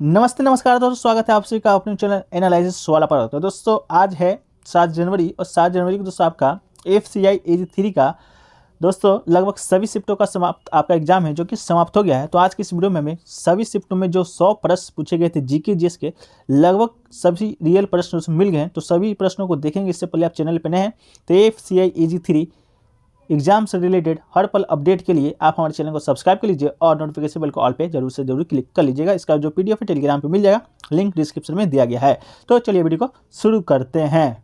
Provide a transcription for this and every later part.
नमस्ते नमस्कार दोस्तों, स्वागत है आप सभी का अपने चैनल एनालिसिस वाला पर। तो दोस्तों आज है 7 जनवरी और 7 जनवरी को दोस्तों आपका FCI AG3 का दोस्तों लगभग सभी शिफ्टों का समाप्त आपका एग्जाम है जो कि समाप्त हो गया है। तो आज की इस वीडियो में हमें सभी शिफ्टों में जो 100 प्रश्न पूछे गए थे GK GS के, लगभग सभी रियल प्रश्न उसमें मिल गए हैं। तो सभी प्रश्नों को देखेंगे। इससे पहले आप चैनल पर नए हैं तो FCI AG3 एग्जाम से रिलेटेड हर पल अपडेट के लिए आप हमारे चैनल को सब्सक्राइब कर लीजिए और नोटिफिकेशन बेल को ऑल पे जरूर से जरूर क्लिक कर लीजिएगा। इसका जो PDF है टेलीग्राम पे मिल जाएगा, लिंक डिस्क्रिप्शन में दिया गया है। तो चलिए वीडियो को शुरू करते हैं।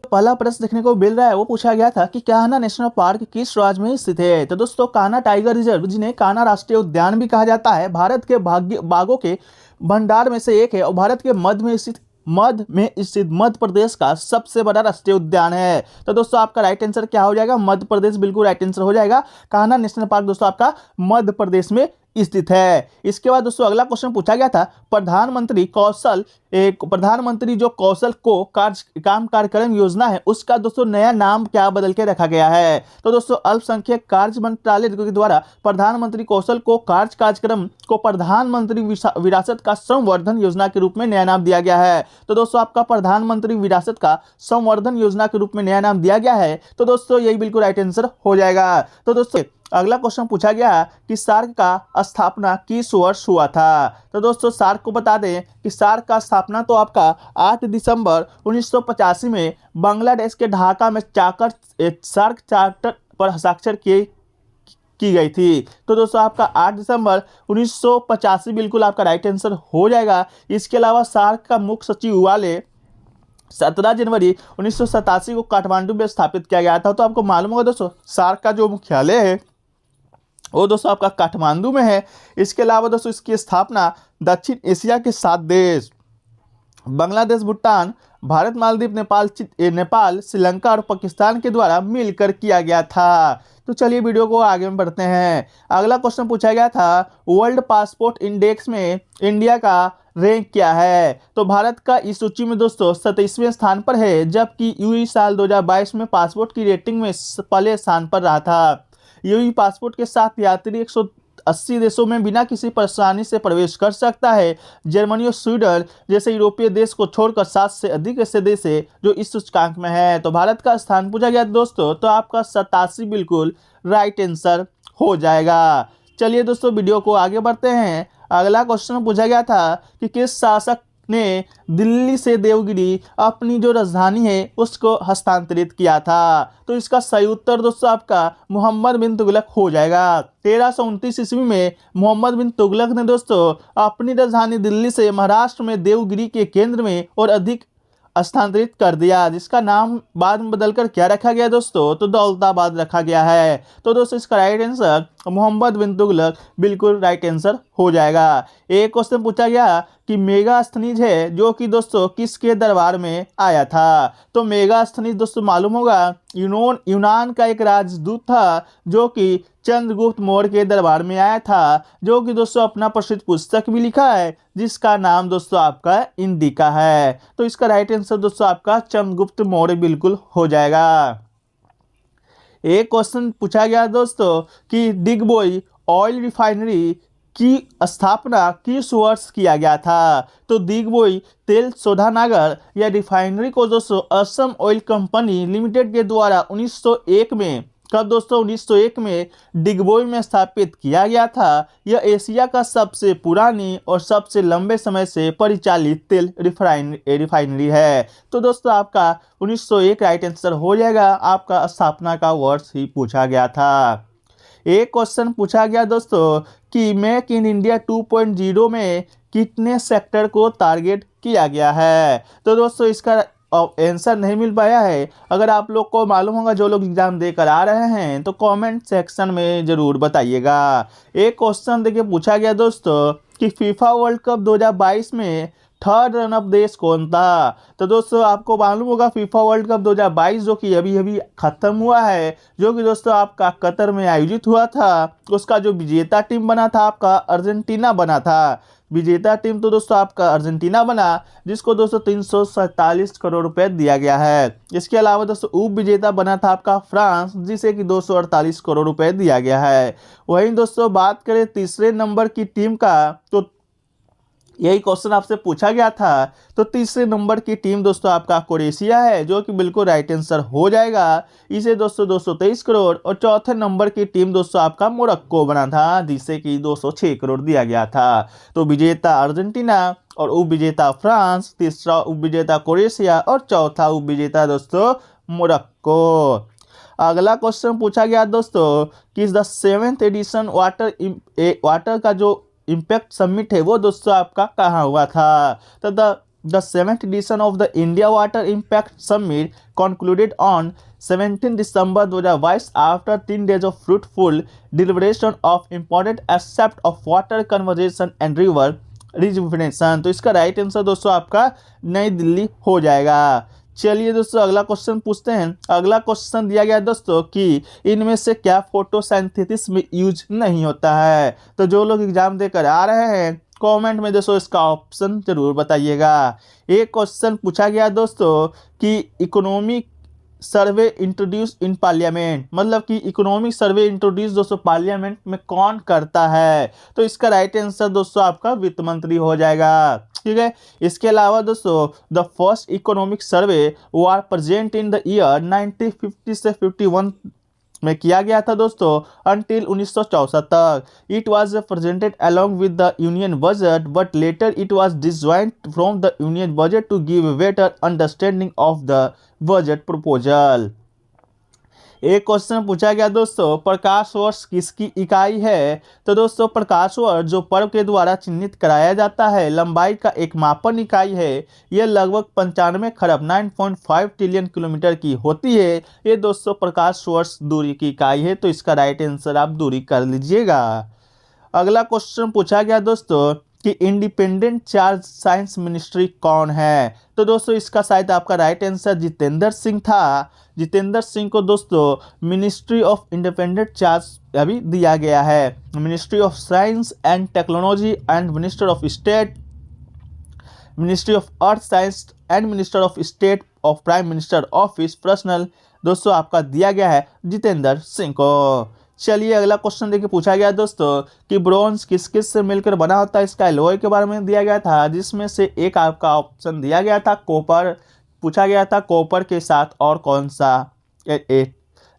पहला प्रश्न देखने को मिल रहा है, वो पूछा गया था कि कान्हा नेशनल पार्क किस राज्य में स्थित है। तो दोस्तों कान्हा टाइगर रिजर्व, जिन्हें कान्हा राष्ट्रीय उद्यान भी कहा जाता है, भारत के बाघों के भंडार में से एक है और भारत के मध्य में स्थित मध्य प्रदेश का सबसे बड़ा राष्ट्रीय उद्यान है। तो दोस्तों आपका राइट आंसर क्या हो जाएगा? मध्य प्रदेश बिल्कुल राइट आंसर हो जाएगा। कान्हा नेशनल पार्क दोस्तों आपका मध्य प्रदेश में स्थित है। इसके बाद दोस्तों अगला क्वेश्चन पूछा गया था, प्रधानमंत्री जो कौशल को काम कार्यक्रम योजना है, उसका दोस्तों नया नाम क्या बदल के रखा गया है। तो दोस्तों अल्पसंख्यक कार्य मंत्रालय के द्वारा प्रधानमंत्री कौशल को कार्यक्रम को प्रधानमंत्री विरासत का संवर्धन योजना के रूप में नया नाम दिया गया है। तो दोस्तों आपका प्रधानमंत्री विरासत का संवर्धन योजना के रूप में नया नाम दिया गया है। तो दोस्तों यही बिल्कुल राइट आंसर हो जाएगा। तो दोस्तों अगला क्वेश्चन पूछा गया कि सार्क का स्थापना किस वर्ष हुआ था। तो दोस्तों सार्क को बता दें कि सार्क का स्थापना तो आपका 8 दिसंबर 1985 में बांग्लादेश के ढाका में सार्क चार्टर पर हस्ताक्षर की गई थी। तो दोस्तों आपका 8 दिसंबर 1985 बिल्कुल आपका राइट आंसर हो जाएगा। इसके अलावा सार्क का मुख्य सचिव वाले 17 जनवरी 1987 को काठमांडू में स्थापित किया गया था। तो आपको मालूम होगा दोस्तों सार्क का जो मुख्यालय है वो दोस्तों आपका काठमांडू में है। इसके अलावा दोस्तों इसकी स्थापना दक्षिण एशिया के 7 देश बांग्लादेश, भूटान, भारत, मालदीव, नेपाल, श्रीलंका और पाकिस्तान के द्वारा मिलकर किया गया था। तो चलिए वीडियो को आगे में बढ़ते हैं। अगला क्वेश्चन पूछा गया था, वर्ल्ड पासपोर्ट इंडेक्स में इंडिया का रैंक क्या है। तो भारत का इस सूची में दोस्तों 27वें स्थान पर है, जबकि यूई साल 2022 में पासपोर्ट की रेटिंग में पहले स्थान पर रहा था। यूई पासपोर्ट के साथ यात्री 180 देशों में बिना किसी परेशानी से प्रवेश कर सकता है। जर्मनी और स्वीडन जैसे यूरोपीय देश को छोड़कर 7 से अधिक ऐसे देश है जो इस सूचकांक में है। तो भारत का स्थान पूछा गया दोस्तों, तो आपका 87 बिल्कुल राइट आंसर हो जाएगा। चलिए दोस्तों वीडियो को आगे बढ़ते हैं। अगला क्वेश्चन पूछा गया था कि किस शासक ने दिल्ली से देवगिरी अपनी जो राजधानी है उसको हस्तांतरित किया था। तो इसका सही उत्तर दोस्तों आपका मोहम्मद बिन तुगलक हो जाएगा। 1329 ईस्वी में मोहम्मद बिन तुगलक ने दोस्तों अपनी राजधानी दिल्ली से महाराष्ट्र में देवगिरी के केंद्र में और अधिक स्थानांतरित कर दिया, जिसका नाम बाद में बदलकर क्या रखा गया दोस्तों? तो दौलताबाद रखा गया है। तो दोस्तों इसका राइट आंसर मोहम्मद बिन तुगलक बिल्कुल राइट आंसर हो जाएगा। एक क्वेश्चन पूछा गया कि मेगास्थनीज है जो कि दोस्तों किसके दरबार में आया था। तो मेगास्थनीज दोस्तों मालूम होगा यूनान का एक राजदूत था जो कि चंद्रगुप्त मौर्य के दरबार में आया था, जो कि दोस्तों अपना प्रसिद्ध पुस्तक भी लिखा है जिसका नाम दोस्तों आपका इंडिका है। तो इसका राइट आंसर दोस्तों आपका चंद्रगुप्त मौर्य बिल्कुल हो जाएगा। एक क्वेश्चन पूछा गया दोस्तों कि डिगबोई ऑयल रिफाइनरी की स्थापना किस वर्ष किया गया था। तो दिग्बोई तेल शोधनागार या रिफाइनरी को दोस्तों असम ऑयल कंपनी लिमिटेड के द्वारा 1901 में 1901 में डिगबोई में स्थापित किया गया था। यह एशिया का सबसे पुरानी और सबसे लंबे समय से परिचालित तेल रिफाइनरी है। तो दोस्तों आपका 1901 राइट आंसर हो जाएगा। आपका स्थापना का वर्ष ही पूछा गया था। एक क्वेश्चन पूछा गया दोस्तों कि मेक इन इंडिया 2.0 में कितने सेक्टर को टारगेट किया गया है। तो दोस्तों इसका आंसर नहीं मिल पाया है। अगर आप लोग को मालूम होगा, जो लोग एग्जाम देकर आ रहे हैं, तो कमेंट सेक्शन में जरूर बताइएगा। एक क्वेश्चन देखिए पूछा गया दोस्तों कि फीफा वर्ल्ड कप 2022 में थर्ड रनअप देश कौन था। तो दोस्तों आपको मालूम होगा फीफा वर्ल्ड कप 2022 जो कि अभी अभी खत्म हुआ है, जो कि दोस्तों आपका कतर में आयोजित हुआ था, उसका जो विजेता टीम बना था आपका अर्जेंटीना बना था। विजेता टीम तो दोस्तों आपका अर्जेंटीना बना, जिसको दोस्तों 347 करोड़ रुपए दिया गया है। इसके अलावा दोस्तों उप विजेता बना था आपका फ्रांस, जिसे कि 248 करोड़ रुपए दिया गया है। वहीं दोस्तों बात करें तीसरे नंबर की टीम का, तो यही क्वेश्चन आपसे पूछा गया था। तो तीसरे नंबर की टीम दोस्तों आपका क्रोएशिया है, जो कि बिल्कुल राइट आंसर हो जाएगा। इसे दोस्तों 223 करोड़। और चौथे नंबर की टीम दोस्तों आपका मोरक्को बना था, जिसे कि 206 करोड़ दिया गया था। तो विजेता अर्जेंटीना और उप विजेता फ्रांस, तीसरा उप विजेता क्रोएशिया और चौथा उप विजेता दोस्तों मोरक्को। अगला क्वेश्चन पूछा गया दोस्तों कि द 7th एडिशन वाटर का जो इम्पैक्ट समिट है वो दोस्तों आपका कहाँ हुआ था। तो the 7th edition of the India water impact summit concluded on 17 December 2022 after 3 days of fruitful deliberation of important aspect of water conservation and river rejuvenation। तो इसका राइट आंसर दोस्तों आपका नई दिल्ली हो जाएगा। चलिए दोस्तों अगला क्वेश्चन पूछते हैं। अगला क्वेश्चन दिया गया दोस्तों कि इनमें से क्या फोटोसिंथेसिस में यूज नहीं होता है। तो जो लोग एग्जाम देकर आ रहे हैं कमेंट में दोस्तों इसका ऑप्शन जरूर बताइएगा। एक क्वेश्चन पूछा गया दोस्तों कि economic survey introduce in parliament, मतलब कि इकोनॉमिक सर्वे इंट्रोड्यूस दोस्तों पार्लियामेंट में कौन करता है। तो इसका राइट आंसर दोस्तों आपका वित्त मंत्री हो जाएगा। ठीक है। इसके अलावा दोस्तों the first economic survey were present in the year 1950 से 51 में किया गया था दोस्तों अंटिल 1964 तक। It was presented along with the union budget but later it was disjoint from the union budget to give better understanding of the budget proposal. एक question पूछा गया दोस्तों प्रकाश वर्ष किसकी इकाई है। तो दोस्तों प्रकाश वर्ष जो पर्व के द्वारा चिन्हित कराया जाता है, लंबाई का एक मापन इकाई है। यह लगभग 95 खरब 9.5 ट्रिलियन किलोमीटर की होती है। ये दोस्तों प्रकाश वर्ष दूरी की इकाई है। तो इसका राइट आंसर आप दूरी कर लीजिएगा। अगला क्वेश्चन पूछा गया दोस्तों कि इंडिपेंडेंट चार्ज साइंस मिनिस्ट्री कौन है। तो दोस्तों इसका शायद आपका राइट आंसर जितेंद्र सिंह था। जितेंद्र सिंह को दोस्तों मिनिस्ट्री ऑफ इंडिपेंडेंट चार्ज अभी दिया गया है। Ministry of science and technology and minister of state, ministry of earth science and minister of state of prime minister office personal दोस्तों आपका दिया गया है जितेंद्र सिंह को। चलिए अगला क्वेश्चन देखिए पूछा गया दोस्तों कि ब्रॉन्ज किस किस से मिलकर बना होता है। इसका एलॉय के बारे में दिया गया था, जिसमें से एक आपका ऑप्शन दिया गया था कॉपर। पूछा गया था कॉपर के साथ और कौन सा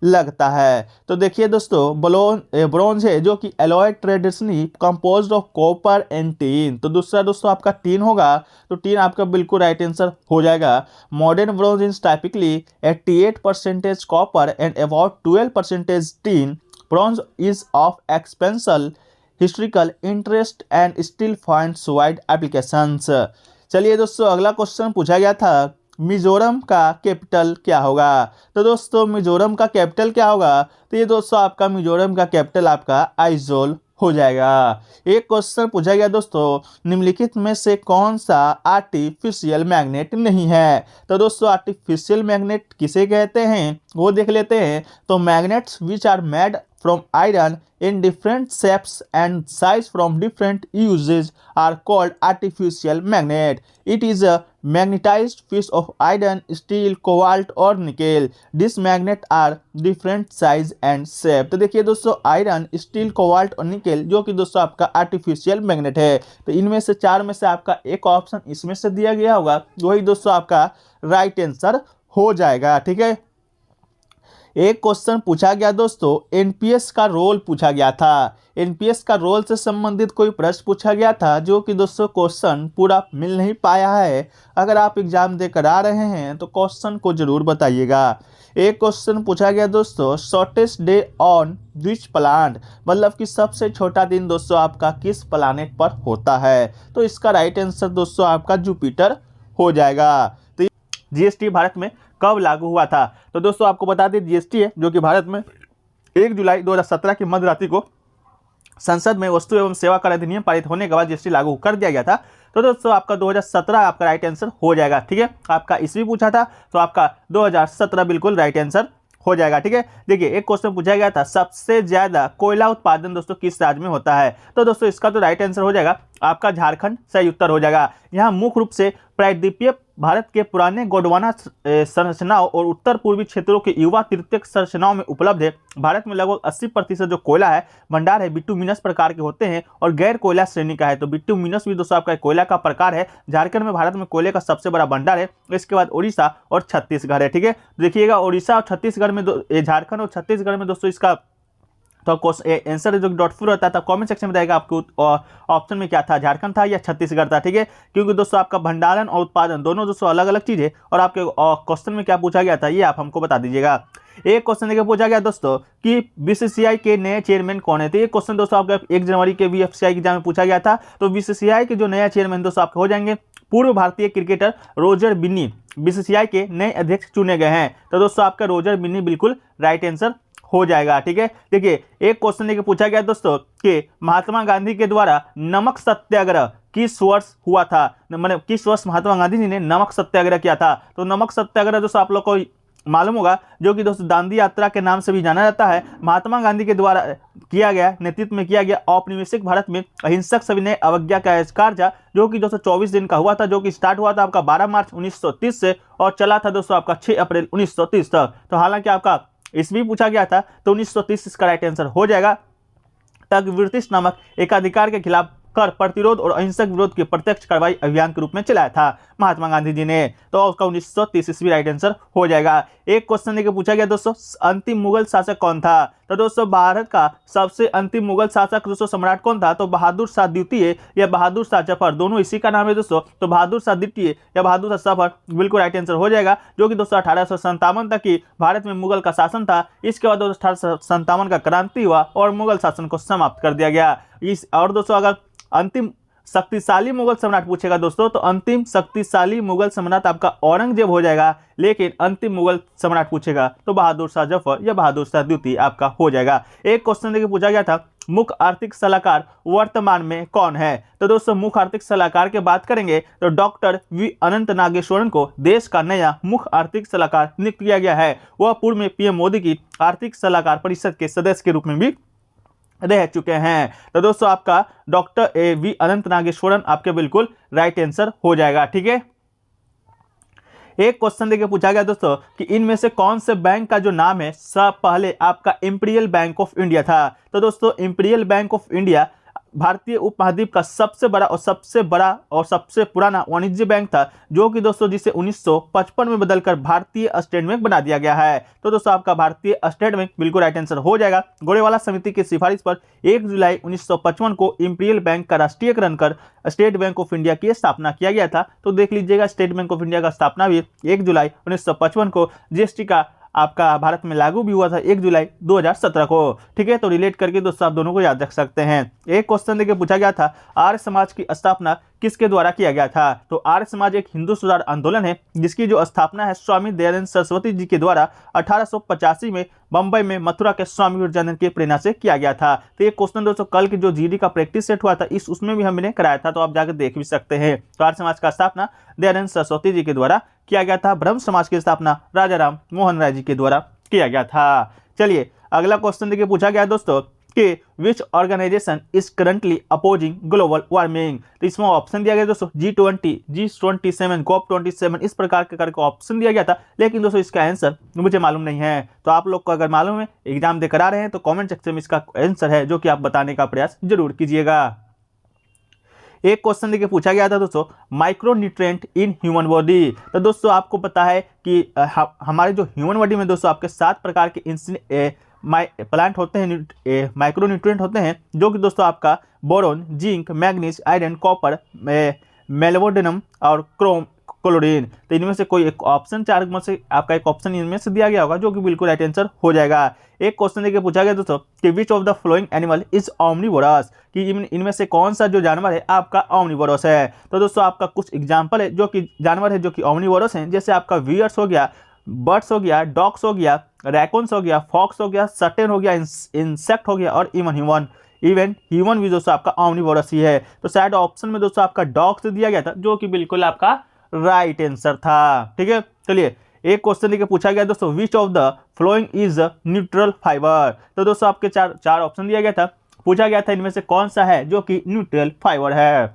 लगता है। तो देखिए दोस्तों ब्रॉन्ज है जो कि alloy traditionally composed of copper and teen. तो दूसरा दोस्तों आपका टीन होगा। तो टीन आपका बिल्कुल राइट आंसर हो जाएगा। Modern bronze is typically 88% copper and about 12% tin. Bronze is of exceptional historical interest and still finds wide applications। चलिए दोस्तों अगला क्वेश्चन पूछा गया था मिजोरम का कैपिटल क्या होगा। तो दोस्तों मिजोरम का कैपिटल क्या होगा। तो ये दोस्तों आपका मिजोरम का कैपिटल आपका आइजोल हो जाएगा। एक क्वेश्चन पूछा गया दोस्तों निम्नलिखित में से कौन सा आर्टिफिशियल मैग्नेट नहीं है। तो दोस्तों आर्टिफिशियल मैग्नेट किसे कहते हैं वो देख लेते हैं। तो magnets which are made from iron in different shapes and size from different uses are called artificial magnet. It is a magnetized piece of iron, steel, cobalt or nickel. These magnets are different size and shape। तो देखिए दोस्तों iron, steel, cobalt और nickel जो कि दोस्तों आपका artificial magnet है। तो इनमें से चार में से आपका एक ऑप्शन इसमें से दिया गया होगा, वही दोस्तों आपका राइट आंसर हो जाएगा। ठीक है। एक क्वेश्चन पूछा गया दोस्तों एनपीएस का रोल पूछा गया था। एनपीएस का रोल से संबंधित कोई प्रश्न पूछा गया था, जो कि दोस्तों क्वेश्चन पूरा मिल नहीं पाया है। अगर आप एग्जाम देकर आ रहे हैं तो क्वेश्चन को जरूर बताइएगा। एक क्वेश्चन पूछा गया दोस्तों shortest day on which planet, मतलब कि सबसे छोटा दिन दोस्तों आपका किस प्लानेट पर होता है। तो इसका राइट आंसर दोस्तों आपका जुपिटर हो जाएगा। तो जीएसटी भारत में कब लागू हुआ था। तो दोस्तों आपको बता दें जीएसटी है जो कि भारत में 1 जुलाई 2017 की मध्य रात्रि को संसद में वस्तु एवं सेवा कर अधिनियम पारित होने के बाद जीएसटी लागू कर दिया गया था। तो दोस्तों आपका 2017 आपका राइट आंसर हो जाएगा। ठीक है। आपका ईस्वी पूछा था तो आपका 2017 बिल्कुल राइट आंसर हो जाएगा। ठीक है। देखिए एक क्वेश्चन पूछा गया था सबसे ज्यादा कोयला उत्पादन दोस्तों किस राज्य में होता है। तो दोस्तों इसका तो राइट आंसर हो जाएगा आपका झारखंड सही उत्तर हो जाएगा। यहाँ मुख्य रूप से प्रायद्वीपीय भारत के पुराने गोंडवाना संरचनाओं और उत्तर पूर्वी क्षेत्रों के युवा तृतीयक संरचनाओं में उपलब्ध है। भारत में लगभग 80% जो कोयला है भंडार है बिटुमिनस प्रकार के होते हैं और गैर कोयला श्रेणी का है। तो बिटुमिनस भी दोस्तों आपका कोयला का प्रकार है। झारखंड में भारत में कोयले का सबसे बड़ा भंडार है। इसके बाद उड़ीसा और छत्तीसगढ़ है। ठीक है, देखिएगा उड़ीसा और छत्तीसगढ़ में झारखंड और छत्तीसगढ़ में दोस्तों इसका तो आंसर जो डॉटफुल रहता था कमेंट सेक्शन में बताएगा आपको ऑप्शन में क्या था, झारखंड था या छत्तीसगढ़ था। ठीक है, क्योंकि दोस्तों आपका भंडारण और उत्पादन दोनों दोस्तों अलग अलग चीज है और आपके क्वेश्चन में क्या पूछा गया था ये आप हमको बता दीजिएगा। एक क्वेश्चन देखिए पूछा गया दोस्तों कि बीसीसीआई के नए चेयरमैन कौन है। तो ये क्वेश्चन दोस्तों आपका 1 जनवरी के बीएफसीआई एग्जाम में पूछा गया था। तो बीसीसीआई के जो नया चेयरमैन दोस्तों आपके हो जाएंगे पूर्व भारतीय क्रिकेटर रोजर बिन्नी बीसीसीआई के नए अध्यक्ष चुने गए हैं। तो दोस्तों आपका रोजर बिन्नी बिल्कुल राइट आंसर हो जाएगा। ठीक है, देखिए एक क्वेश्चन देखिए पूछा गया दोस्तों कि महात्मा गांधी के द्वारा नमक सत्याग्रह किस वर्ष हुआ था, मतलब किस वर्ष महात्मा गांधी जी ने नमक सत्याग्रह किया था। तो नमक सत्याग्रह दोस्तों आप लोग को मालूम होगा जो कि दोस्तों दांडी यात्रा के नाम से भी जाना जाता है। महात्मा गांधी के द्वारा किया गया नेतृत्व में किया गया औपनिवेशिक भारत में अहिंसक सविनय अवज्ञा का कार्य जो कि दोस्तों 24 दिन का हुआ था, जो कि स्टार्ट हुआ था आपका 12 मार्च 1930 से और चला था दोस्तों आपका 6 अप्रैल 1930 तक। तो हालांकि आपका इसमें पूछा गया था तो 1930 इसका राइट आंसर हो जाएगा। तक ब्रिटिश नामक एकाधिकार के खिलाफ कर प्रतिरोध और अहिंसक विरोध की प्रत्यक्ष कार्रवाई अभियान के रूप में चलाया था महात्मा गांधी जी ने। तो उसका 1930 ईस्वी राइट आंसर हो जाएगा। एक क्वेश्चन देखिए पूछा गया दोस्तों अंतिम मुगल शासक कौन था। तो दोस्तों भारत का सबसे अंतिम मुगल शासक दोस्तों सम्राट कौन था। तो बहादुर शाह द्वितीय या बहादुर शाह जफर दोनों इसी का नाम है दोस्तों। तो बहादुर शाह द्वितीय या बहादुर शाह जफर बिल्कुल राइट आंसर हो जाएगा, जो कि दोस्तों 1857 तक की भारत में मुगल का शासन था। इसके बाद दोस्तों 1857 का क्रांति हुआ और मुगल शासन को समाप्त कर दिया गया। इस और दोस्तों अगर अंतिम शक्तिशाली मुगल सम्राट पूछेगा दोस्तों तो अंतिम शक्तिशाली मुगल सम्राट आपका औरंगजेब हो जाएगा, लेकिन अंतिम मुगल सम्राट पूछेगा तो बहादुर शाह जफर या बहादुर शाह द्वितीय आपका हो जाएगा। एक क्वेश्चन देखिए पूछा गया था मुख्य आर्थिक सलाहकार वर्तमान में कौन है। तो दोस्तों मुख्य आर्थिक सलाहकार की बात करेंगे तो डॉक्टर वी अनंत नागेश्वरन को देश का नया मुख्य आर्थिक सलाहकार नियुक्त किया गया है। वह पूर्व में पीएम मोदी की आर्थिक सलाहकार परिषद के सदस्य के रूप में भी रह चुके हैं। तो दोस्तों आपका डॉक्टर वी अनंत नागेश्वरन आपके बिल्कुल राइट आंसर हो जाएगा। ठीक है, एक क्वेश्चन देखिए पूछा गया दोस्तों कि इनमें से कौन से बैंक का जो नाम है सब पहले आपका इंपीरियल बैंक ऑफ इंडिया था। तो दोस्तों इंपीरियल बैंक ऑफ इंडिया भारतीय उपमहाद्वीप का सबसे बड़ा और सबसे पुराना वाणिज्य बैंक था, जो कि दोस्तों जिसे 1955 में बदलकर भारतीय स्टेट बैंक बना दिया गया है। तो दोस्तों आपका भारतीय स्टेट बैंक बिल्कुल राइट आंसर हो जाएगा। गोरेवाला समिति की सिफारिश पर 1 जुलाई 1955 को इंपीरियल बैंक का राष्ट्रीयकरण कर स्टेट बैंक ऑफ इंडिया की स्थापना किया गया था। तो देख लीजिएगा स्टेट बैंक ऑफ इंडिया का स्थापना भी 1 जुलाई 1955 को जीएसटी का आपका भारत में लागू भी हुआ था 1 जुलाई 2017 को। ठीक है, तो रिलेट करके दोस्तों आप दोनों को याद रख सकते हैं। एक क्वेश्चन देखिए पूछा गया था आर्य समाज की स्थापना किसके द्वारा किया गया था। तो आर्य समाज एक हिंदू सुधार आंदोलन है जिसकी जो स्थापना है स्वामी दयानंद सरस्वती जी के द्वारा 1885 में बंबई में मथुरा के स्वामी विवेकानंद की प्रेरणा से किया गया था। तो ये क्वेश्चन दोस्तों कल की जो जीडी का प्रैक्टिस सेट हुआ था उसमें भी हमने कराया था, तो आप जाकर देख भी सकते हैं। तो आर्य समाज का स्थापना दयानंद सरस्वती जी के द्वारा किया गया था। ब्रह्म समाज की स्थापना राजा राम मोहन राय जी के द्वारा किया गया था। चलिए अगला क्वेश्चन देखिए पूछा गया दोस्तों कि which organisation is currently opposing global warming. तो इसमें ऑप्शन दिया गया दोस्तों G20, G27, COP27 इस प्रकार के करके ऑप्शन दिया गया था, लेकिन दोस्तों इसका आंसर मुझे मालूम नहीं है। तो आप लोग को अगर मालूम है एग्जाम देकर आ रहे हैं तो कमेंट सेक्शन में इसका आंसर है जो कि आप बताने का प्रयास जरूर कीजिएगा। एक क्वेश्चन देखिए पूछा गया था दोस्तों माइक्रोन्यूट्रिएंट इन ह्यूमन बॉडी। तो दोस्तों आपको पता है कि हमारे जो ह्यूमन बॉडी में दोस्तों आपके 7 प्रकार के प्लांट होते हैं, माइक्रोन्यूट्रिएंट होते हैं, जो कि दोस्तों आपका boron, zinc, manganese, iron, copper, molybdenum और क्लोरीन। तो इनमें से कोई एक ऑप्शन 4 में से आपका एक ऑप्शन इनमें से दिया गया होगा जो कि बिल्कुल राइट आंसर हो जाएगा। एक क्वेश्चन देखिए पूछा गया दोस्तों कि which of the following animal is omnivorous, कि इनमें से कौन सा जो जानवर है आपका ऑमनिवोरस है। तो दोस्तों आपका कुछ एग्जांपल है जो कि जानवर है जो कि ऑमनिवोरस हैं, जैसे आपका वियर्स हो गया, बर्ड्स हो गया, डॉग्स हो गया, रैकून्स हो गया, फॉक्स हो गया, सर्टेन हो गया, इंसेक्ट हो गया और इवन ह्यूमन भी दोस्तों आपका ऑमनिवोरस ही है। तो शायद ऑप्शन में दोस्तों आपका डॉग्स दिया गया था जो कि बिल्कुल आपका राइट आंसर था। ठीक है, चलिए एक क्वेश्चन लेके पूछा गया दोस्तों विच of the following is neutral fibre. तो दोस्तों आपके चार ऑप्शन दिया गया था पूछा गया था इनमें से कौन सा है जो कि न्यूट्रल फाइबर है।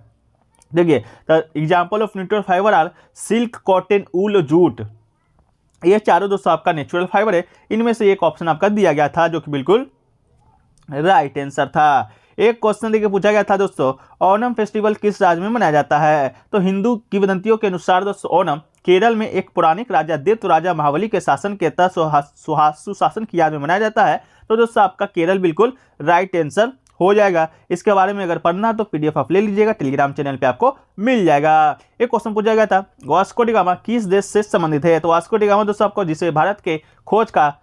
देखिए तो example of neutral fibre are silk, cotton, wool, jute. ये चारों दोस्तों आपका नेचुरल फाइबर है। इनमें से एक ऑप्शन आपका दिया गया था जो कि बिल्कुल राइट आंसर था। एक क्वेश्चन देखिए पूछा गया था दोस्तों, ओणम फेस्टिवल किस राज्य में मनाया जाता है? तो हिंदू किंवदंतियों के अनुसार दोस्तों ओणम केरल में एक पौराणिक राजा दैत्य राजा महाबली के शासन के तहत सुशासन की याद में मनाया जाता है। तो दोस्तों आपका केरल बिल्कुल राइट आंसर हो जाएगा। इसके बारे में अगर पढ़ना तो पीडीएफ आप ले लीजिएगा, टेलीग्राम चैनल पे आपको मिल जाएगा। एक क्वेश्चन पूछा गया था, वास्को डी गामा किस देश से संबंधित है? तो वास्को डी गामा दोस्तों आपको जिसे भारत के खोज का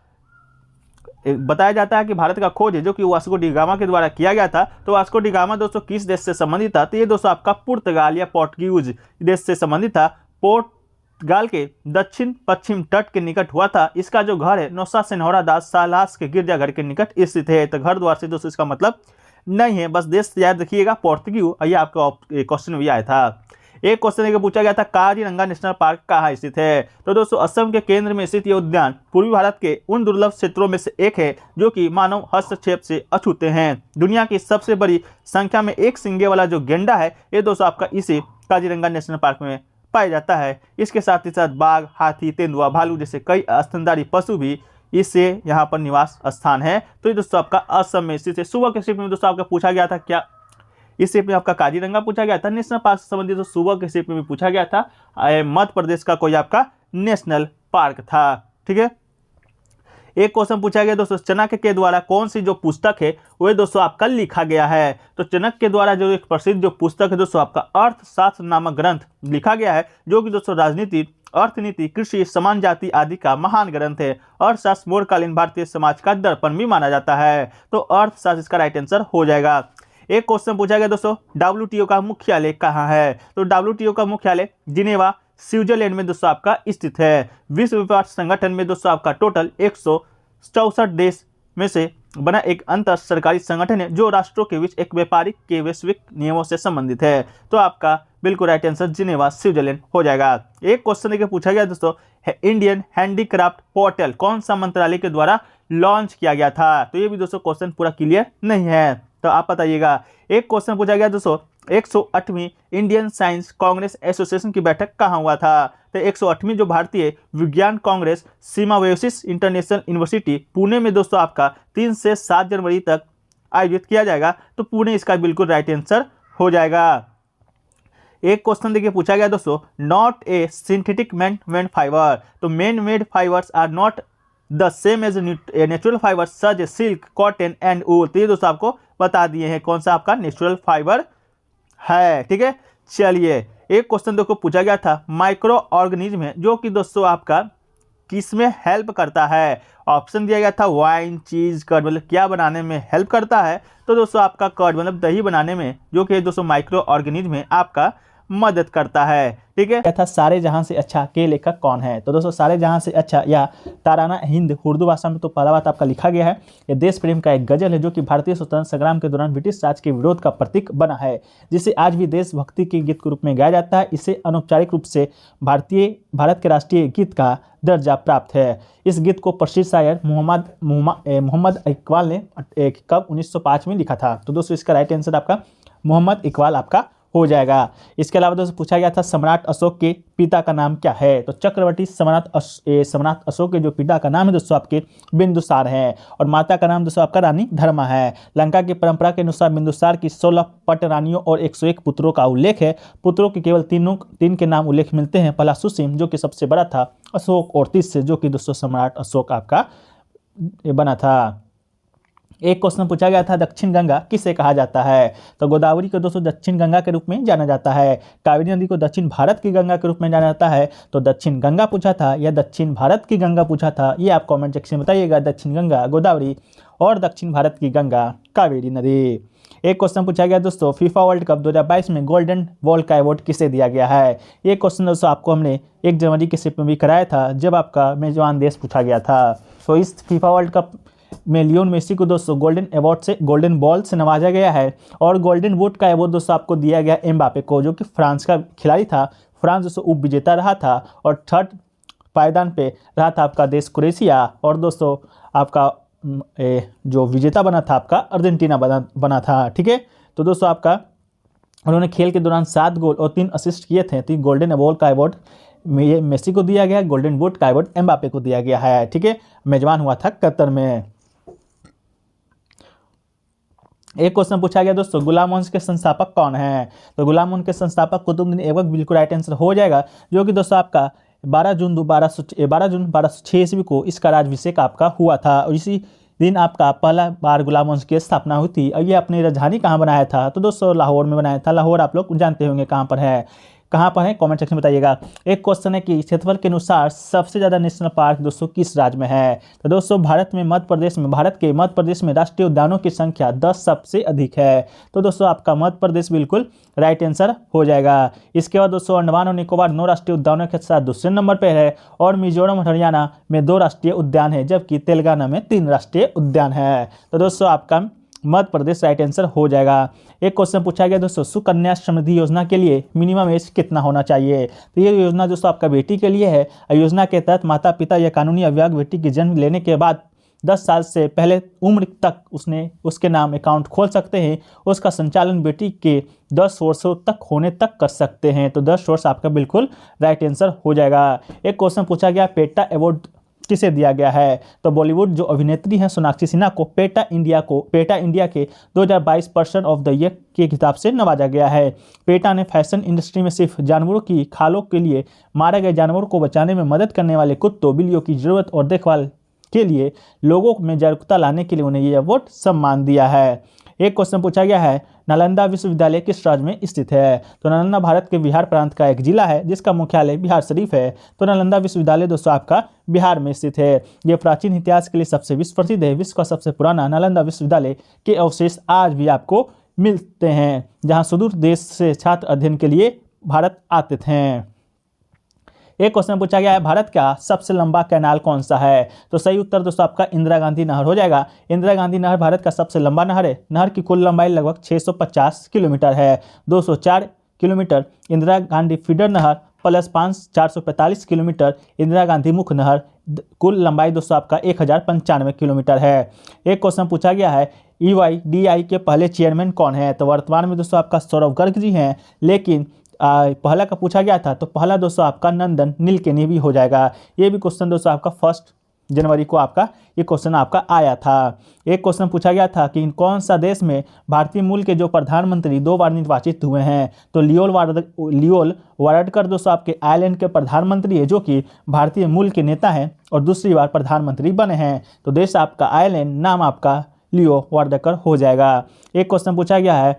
बताया जाता है कि भारत का खोज है जो कि वास्को डी गामा के द्वारा किया गया था। तो वास्को डी गामा दोस्तों किस देश से संबंधित था? तो ये दोस्तों आपका पुर्तगाल या पोर्टुगीज देश से संबंधित था। पोर्तगाल के दक्षिण पश्चिम तट के निकट हुआ था। इसका जो घर है नौसा सेनहोरा दास सालास के गिरजाघर के निकट स्थित है। तो घर द्वार से दोस्तों इसका मतलब नहीं है, बस देश याद रखिएगा पोर्तुगीज। ये आपका क्वेश्चन भी आया था। एक क्वेश्चन पूछा गया था, काजीरंगा नेशनल पार्क कहाँ स्थित है? तो दोस्तों असम के केंद्र में स्थित यह उद्यान पूर्वी भारत के उन दुर्लभ क्षेत्रों में से एक है जो कि मानव हस्तक्षेप से अछूते हैं। दुनिया की सबसे बड़ी संख्या में एक सिंगे वाला जो गेंडा है ये दोस्तों आपका इसी काजीरंगा नेशनल पार्क में पाया जाता है। इसके साथ ही साथ बाघ, हाथी, तेंदुआ, भालू जैसे कई स्तनधारी पशु भी इससे यहाँ पर निवास स्थान है। तो ये दोस्तों आपका असम में स्थित है। सुबह के शिफ्ट में दोस्तों आपका पूछा गया था, क्या इस शिफ्ट में आपका काजीरंगा पूछा गया था नेशनल पार्क से संबंधित? तो सुबह के शिफ्ट में भी पूछा गया था मध्य प्रदेश का कोई आपका नेशनल पार्क था। ठीक है। एक क्वेश्चन पूछा गया दोस्तों, चाणक्य के द्वारा कौन सी जो पुस्तक है वह दोस्तों आपका लिखा गया है? तो चाणक्य के द्वारा जो एक प्रसिद्ध जो पुस्तक है दोस्तों आपका अर्थशास्त्र नामक ग्रंथ लिखा गया है जो कि दोस्तों राजनीति, अर्थनीति, कृषि, समान जाति आदि का महान ग्रंथ है। अर्थशास्त्र मौर्यकालीन भारतीय समाज का दर्पण भी माना जाता है। तो अर्थशास्त्र इसका राइट आंसर हो जाएगा। एक क्वेश्चन पूछा गया दोस्तों, WTO का मुख्यालय कहाँ है? तो WTO का मुख्यालय जिनेवा स्विट्जरलैंड में दोस्तों आपका स्थित है। विश्व व्यापार संगठन में दोस्तों आपका टोटल 164 देश में से बना एक अंतर सरकारी संगठन है जो राष्ट्रों के बीच एक व्यापारिक के वैश्विक नियमों से संबंधित है। तो आपका बिल्कुल राइट आंसर जिनेवा स्विट्जरलैंड हो जाएगा। एक क्वेश्चन देखिए पूछा गया दोस्तों, इंडियन हैंडीक्राफ्ट पोर्टल कौन सा मंत्रालय के द्वारा लॉन्च किया गया था? तो ये भी दोस्तों क्वेश्चन पूरा क्लियर नहीं है, तो आप बताइएगा। एक क्वेश्चन पूछा गया दोस्तों, 108वीं इंडियन साइंस कांग्रेस एसोसिएशन की बैठक कहाँ हुआ था? तो 108वीं जो भारतीय विज्ञान कांग्रेस सिमायोसिस इंटरनेशनल यूनिवर्सिटी पुणे में दोस्तों आपका 3 से 7 जनवरी तक आयोजित किया जाएगा। तो पुणे इसका बिल्कुल राइट आंसर हो जाएगा। एक क्वेश्चन देखिए पूछा गया दोस्तों, not a synthetic man made fibre. तो man made fibres are not the same as natural fibre such a silk, cotton and wool. तो ये दोस्तों आपको बता दिए हैं कौन सा आपका नेचुरल फाइबर है। ठीक है। चलिए एक क्वेश्चन देखो पूछा गया था, माइक्रो ऑर्गेनिज्म है जो कि दोस्तों आपका किस में हेल्प करता है? ऑप्शन दिया गया था वाइन, चीज, कर्ड, मतलब क्या बनाने में हेल्प करता है? तो दोस्तों आपका कर्ड मतलब दही बनाने में जो कि दोस्तों माइक्रो ऑर्गेनिज्म है आपका मदद करता है। ठीक है। था सारे जहां से अच्छा के लेखक कौन है? तो दोस्तों सारे जहां से अच्छा या ताराना हिंद उर्दू भाषा में तो पहला बात आपका लिखा गया है। ये देश प्रेम का एक गजल है जो कि भारतीय स्वतंत्रता संग्राम के दौरान ब्रिटिश राज के विरोध का प्रतीक बना है, जिसे आज भी देशभक्ति के गीत के रूप में गाया जाता है। इसे अनौपचारिक रूप से भारत के राष्ट्रीय गीत का दर्जा प्राप्त है। इस गीत को प्रसिद्ध शायर मोहम्मद इकबाल ने कब 1905 में लिखा था? तो दोस्तों इसका राइट आंसर आपका मोहम्मद इकबाल आपका हो जाएगा। इसके अलावा दोस्तों पूछा गया था सम्राट अशोक के पिता का नाम क्या है? तो चक्रवर्ती सम्राट अशोक के जो पिता का नाम है दोस्तों आपके बिंदुसार है और माता का नाम दोस्तों आपका रानी धर्मा है। लंका की परंपरा के अनुसार बिंदुसार की 16 पट रानियों और 101 पुत्रों का उल्लेख है। पुत्रों के केवल 3 के नाम उल्लेख मिलते हैं, पहला सुसीम जो कि सबसे बड़ा था, अशोक और तीसरे जो कि दोस्तों सम्राट अशोक आपका बना था। एक क्वेश्चन पूछा गया था, दक्षिण गंगा किसे कहा जाता है? तो गोदावरी को दोस्तों दक्षिण गंगा के रूप में जाना जाता है। कावेरी नदी को दक्षिण भारत की गंगा के रूप में जाना जाता है। तो दक्षिण गंगा पूछा था या दक्षिण भारत की गंगा पूछा था, ये आप कमेंट सेक्शन में बताइएगा। दक्षिण गंगा गोदावरी और दक्षिण भारत की गंगा कावेरी नदी। एक क्वेश्चन पूछा गया दोस्तों, फीफा वर्ल्ड कप 2022 में गोल्डन बॉल का अवार्ड किसे दिया गया है? ये क्वेश्चन दोस्तों आपको हमने 1 जनवरी के शिफ्ट में भी कराया था जब आपका मेजबान देश पूछा गया था। तो इस फीफा वर्ल्ड कप में लियोन मेसी को दोस्तों गोल्डन बॉल से नवाजा गया है और गोल्डन बूट का अवार्ड दोस्तों आपको दिया गया एम्बापे को, जो कि फ्रांस का खिलाड़ी था। फ्रांस दोस्तों उप विजेता रहा था और 3rd पायदान पे रहा था आपका देश क्रोएशिया। और दोस्तों आपका जो विजेता बना था आपका अर्जेंटीना बना था। ठीक है, तो दोस्तों आपका उन्होंने खेल के दौरान 7 गोल और 3 असिस्ट किए थे। तो गोल्डन बॉल का अवार्ड मेसी को दिया गया, गोल्डन बूट का अवार्ड एम्बापे को दिया गया है। ठीक है, मेजबान हुआ था कतर में। एक क्वेश्चन पूछा गया दोस्तों, गुलाम वंश के संस्थापक कौन है? तो गुलाम वंश के संस्थापक कुतुबुद्दीन ऐबक बिल्कुल राइट आंसर हो जाएगा, जो कि दोस्तों आपका 12 जून 1206 ईस्वी को इसका राज्याभिषेक आपका हुआ था। और इसी दिन आपका पहला बार गुलाम वंश की स्थापना हुई थी। और ये अपनी राजधानी कहाँ बनाया था? तो दोस्तों लाहौर में बनाया था। लाहौर आप लोग जानते होंगे कहाँ पर है, कहाँ पर है, कमेंट सेक्शन में बताइएगा। एक क्वेश्चन है कि क्षेत्रफल के अनुसार सबसे ज़्यादा नेशनल पार्क दोस्तों किस राज्य में है? तो दोस्तों भारत के मध्य प्रदेश में राष्ट्रीय उद्यानों की संख्या 10 सबसे अधिक है। तो दोस्तों आपका मध्य प्रदेश बिल्कुल राइट आंसर हो जाएगा। इसके बाद दोस्तों अंडमान और निकोबार 9 राष्ट्रीय उद्यानों के साथ दूसरे नंबर पर है, और मिजोरम और हरियाणा में 2 राष्ट्रीय उद्यान है, जबकि तेलंगाना में 3 राष्ट्रीय उद्यान है। तो दोस्तों आपका मध्य प्रदेश राइट आंसर हो जाएगा। एक क्वेश्चन पूछा गया दोस्तों, सुकन्या समृद्धि योजना के लिए मिनिमम एज कितना होना चाहिए? तो ये योजना दोस्तों आपका बेटी के लिए है। योजना के तहत माता पिता या कानूनी अभिभावक बेटी की जन्म लेने के बाद 10 साल से पहले उम्र तक उसके नाम अकाउंट खोल सकते हैं। उसका संचालन बेटी के 10 वर्षों तक होने तक कर सकते हैं। तो 10 वर्ष आपका बिल्कुल राइट आंसर हो जाएगा। एक क्वेश्चन पूछा गया, पेटा अवार्ड किसे दिया गया है? तो बॉलीवुड जो अभिनेत्री हैं सोनाक्षी सिन्हा को पेटा इंडिया के 2022 पर्सन ऑफ द ईयर के खिताब से नवाजा गया है। पेटा ने फैशन इंडस्ट्री में सिर्फ जानवरों की खालों के लिए मारे गए जानवरों को बचाने में मदद करने वाले कुत्तों बिल्लियों की जरूरत और देखभाल के लिए लोगों में जागरूकता लाने के लिए उन्हें यह अवार्ड सम्मान दिया है। एक क्वेश्चन पूछा गया है, नालंदा विश्वविद्यालय किस राज्य में स्थित है? तो नालंदा भारत के बिहार प्रांत का एक जिला है, जिसका मुख्यालय बिहार शरीफ है। तो नालंदा विश्वविद्यालय दोस्तों आपका बिहार में स्थित है। यह प्राचीन इतिहास के लिए सबसे विश्व प्रसिद्ध है। विश्व का सबसे पुराना नालंदा विश्वविद्यालय के अवशेष आज भी आपको मिलते हैं, जहाँ सुदूर देश से छात्र अध्ययन के लिए भारत आते थे। एक क्वेश्चन पूछा गया है, भारत का सबसे लंबा कैनाल कौन सा है? तो सही उत्तर दोस्तों आपका इंदिरा गांधी नहर हो जाएगा। इंदिरा गांधी नहर भारत का सबसे लंबा नहर है। नहर की कुल लंबाई लगभग 650 किलोमीटर है। 204 किलोमीटर इंदिरा गांधी फीडर नहर प्लस 445 किलोमीटर इंदिरा गांधी मुख्य नहर, कुल लंबाई दोस्तों आपका 1095 किलोमीटर है। एक क्वेश्चन पूछा गया है, EYDI के पहले चेयरमैन कौन है? तो वर्तमान में दोस्तों आपका सौरभ गर्ग जी हैं, लेकिन पहला का पूछा गया था तो पहला दोस्तों आपका नंदन नीलकेनी भी हो जाएगा। ये भी क्वेश्चन दोस्तों आपका 1 जनवरी को आपका ये क्वेश्चन आपका आया था। एक क्वेश्चन पूछा गया था कि कौन सा देश में भारतीय मूल के जो प्रधानमंत्री 2 बार निर्वाचित हुए हैं? तो लियोल वाराडकर दोस्तों आपके आयरलैंड के प्रधानमंत्री है, जो कि भारतीय मूल के नेता हैं और दूसरी बार प्रधानमंत्री बने हैं। तो देश आपका आयरलैंड, नाम आपका लियो वाराडकर हो जाएगा। एक क्वेश्चन पूछा गया है,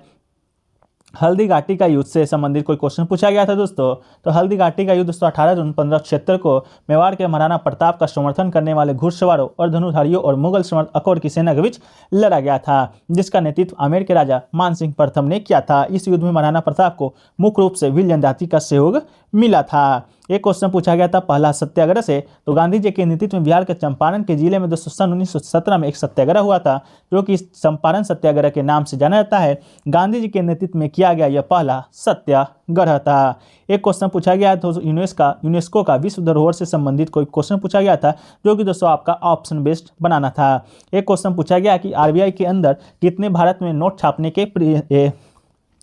हल्दी घाटी का युद्ध से संबंधित कोई क्वेश्चन पूछा गया था दोस्तों। तो हल्दी घाटी का युद्ध दोस्तों 18 जून 1576 को मेवाड़ के महाराणा प्रताप का समर्थन करने वाले घुड़सवारों और धनुधारियों और मुगल सम्राट अकबर की सेना के बीच लड़ा गया था, जिसका नेतृत्व आमेर के राजा मानसिंह प्रथम ने किया था। इस युद्ध में महाराणा प्रताप को मुख्य रूप से विलियम जाति का सहयोग मिला था। एक क्वेश्चन पूछा गया था पहला सत्याग्रह से। तो गांधी जी के नेतृत्व में बिहार के चंपारण के जिले में दोस्तों सन 1917 में एक सत्याग्रह हुआ था, जो कि चंपारण सत्याग्रह के नाम से जाना जाता है। गांधी जी के नेतृत्व में किया गया यह पहला सत्याग्रह था। एक क्वेश्चन पूछा गया तो यूनेस्को का विश्व धरोहर से संबंधित कोई क्वेश्चन पूछा गया था, जो कि दोस्तों आपका ऑप्शन बेस्ड बनाना था। एक क्वेश्चन पूछा गया कि आरबीआई के अंदर कितने भारत में नोट छापने के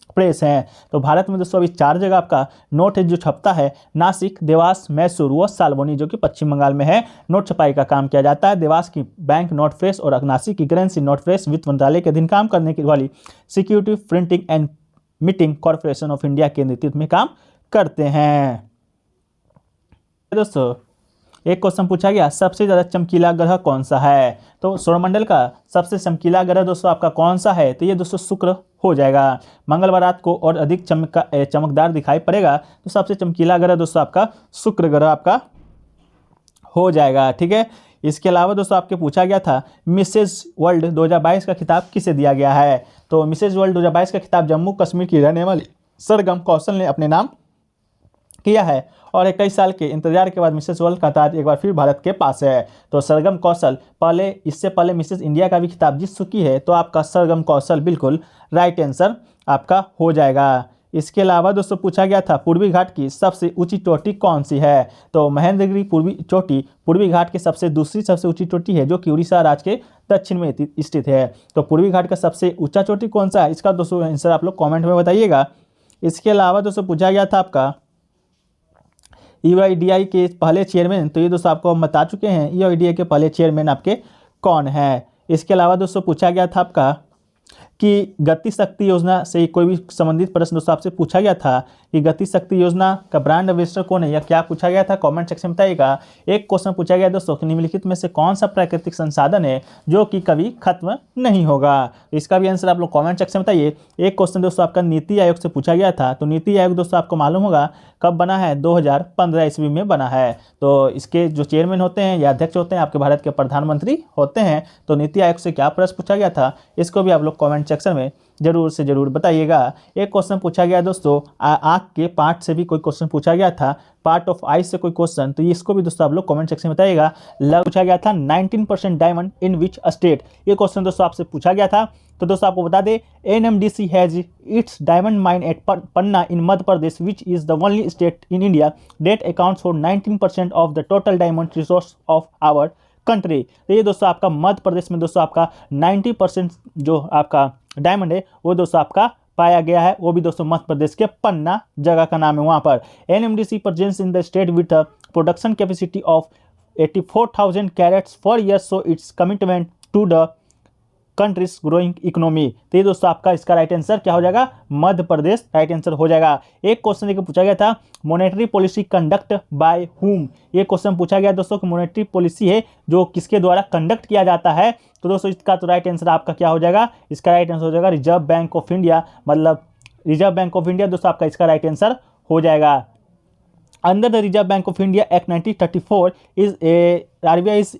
प्रेस हैं? तो भारत में दोस्तों अभी 4 जगह आपका नोट है जो छपता है, नासिक, देवास, मैसूर व सालबोनी, जो कि पश्चिम बंगाल में है। नोट छपाई का काम किया जाता है। देवास की बैंक नोट प्रेस और नासिक की करेंसी नोट प्रेस वित्त मंत्रालय के अधीन काम करने वाली security printing and meeting corporation of India के नेतृत्व में काम करते हैं। दोस्तों एक क्वेश्चन पूछा गया, सबसे ज़्यादा चमकीला ग्रह कौन सा है? तो सौरमंडल का सबसे चमकीला ग्रह दोस्तों आपका कौन सा है? तो ये दोस्तों शुक्र हो जाएगा। मंगलवार रात को और अधिक चमकदार दिखाई पड़ेगा, तो सबसे चमकीला ग्रह दोस्तों आपका शुक्र ग्रह आपका हो जाएगा। ठीक है, इसके अलावा दोस्तों आपके पूछा गया था मिसेज वर्ल्ड 2022 का खिताब किसे दिया गया है? तो मिसेज वर्ल्ड 2022 का खिताब जम्मू कश्मीर की रहने वाली सरगम कौशल ने अपने नाम किया है, और 21 साल के इंतजार के बाद मिसेस वर्ल्ड का ताज एक बार फिर भारत के पास है। तो सरगम कौशल इससे पहले मिसेस इंडिया का भी खिताब जीत चुकी है, तो आपका सरगम कौशल बिल्कुल राइट आंसर आपका हो जाएगा। इसके अलावा दोस्तों पूछा गया था पूर्वी घाट की सबसे ऊंची चोटी कौन सी है? तो महेंद्रगिरी पूर्वी घाट की दूसरी सबसे ऊंची चोटी है, जो कि उड़ीसा राज्य के दक्षिण में स्थित है। तो पूर्वी घाट का सबसे ऊंचा चोटी कौन सा है, इसका दोस्तों आंसर आप लोग कमेंट में बताइएगा। इसके अलावा दोस्तों पूछा गया था आपका यूआईडीआई के पहले चेयरमैन, तो ये दोस्तों आपको हम बता चुके हैं यूआईडीआई के पहले चेयरमैन आपके कौन है। इसके अलावा दोस्तों पूछा गया था आपका कि गति शक्ति योजना से कोई भी संबंधित प्रश्न दोस्तों आपसे पूछा गया था कि गति शक्ति योजना का ब्रांड एम्बेसडर कौन है, या क्या पूछा गया था, कमेंट सेक्शन में बताइएगा। एक क्वेश्चन पूछा गया दोस्तों कि निम्नलिखित में से कौन सा प्राकृतिक संसाधन है जो कि कभी खत्म नहीं होगा, इसका भी आंसर आप लोग कमेंट सेक्शन में बताइए। एक क्वेश्चन दोस्तों आपका नीति आयोग से पूछा गया था, तो नीति आयोग दोस्तों आपको मालूम होगा कब बना है, 2015 ईस्वी में बना है। तो इसके जो चेयरमैन होते हैं या अध्यक्ष होते हैं आपके भारत के प्रधानमंत्री होते हैं। तो नीति आयोग से क्या प्रश्न पूछा गया था, इसको भी आप लोग कमेंट सेक्शन में जरूर से जरूर बताइएगा। एक क्वेश्चन पूछा गया दोस्तों आँख के पार्ट से भी कोई क्वेश्चन पूछा गया था, पार्ट ऑफ आई से कोई क्वेश्चन, तो इसको भी दोस्तों आप लोग कमेंट सेक्शन में बताइएगा। पूछा गया था 19% डायमंड इन विच स्टेट, ये क्वेश्चन दोस्तों आपसे पूछा गया था। तो दोस्तों आपको बता दें NMDC has its diamond mine at Panna in Madhya Pradesh which is the only state in India that accounts for 19% of the total diamond resource of our country. तो ये दोस्तों आपका मध्य प्रदेश में दोस्तों आपका 90% जो आपका डायमंड है वो दोस्तों आपका पाया गया है, वो भी दोस्तों मध्य प्रदेश के पन्ना जगह का नाम है वहाँ पर। NMDC presence in the state with production capacity of 84,000 carats for year, so its commitment to the country's growing economy. तो ये दोस्तों आपका इसका राइट आंसर क्या हो जाएगा, मध्य प्रदेश राइट आंसर हो जाएगा। एक क्वेश्चन देखिए पूछा गया था monetary policy conduct by whom, ये क्वेश्चन पूछा गया दोस्तों कि मॉनेटरी पॉलिसी है जो किसके द्वारा कंडक्ट किया जाता है। तो दोस्तों इसका तो राइट आंसर आपका क्या हो जाएगा, इसका राइट आंसर हो जाएगा रिजर्व बैंक ऑफ इंडिया, मतलब रिजर्व बैंक ऑफ इंडिया दोस्तों आपका इसका राइट आंसर हो जाएगा। Under the reserve bank of India act 1934 is RBI is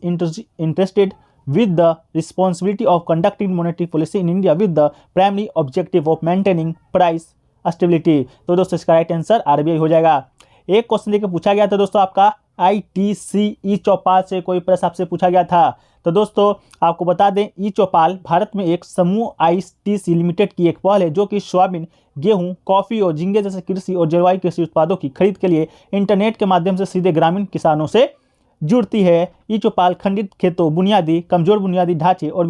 interested with the responsibility of conducting monetary policy in India with the primary objective of maintaining price stability। तो दोस्तों इसका right answer RBI हो जाएगा। एक question देकर पूछा गया था दोस्तों आपका ITC ई चौपाल से कोई प्रश्न आपसे पूछा गया था। तो दोस्तों आपको बता दें ई चौपाल भारत में एक समूह ITC लिमिटेड की एक पहल है जो कि सोयाबीन, गेहूं, कॉफी और झींगे जैसे कृषि और जलवायु कृषि उत्पादों की खरीद के लिए इंटरनेट के माध्यम से सीधे ग्रामीण किसानों से जुड़ती है। ई चौपाल खंडित खेतों, बुनियादी कमजोर बुनियादी ढांचे और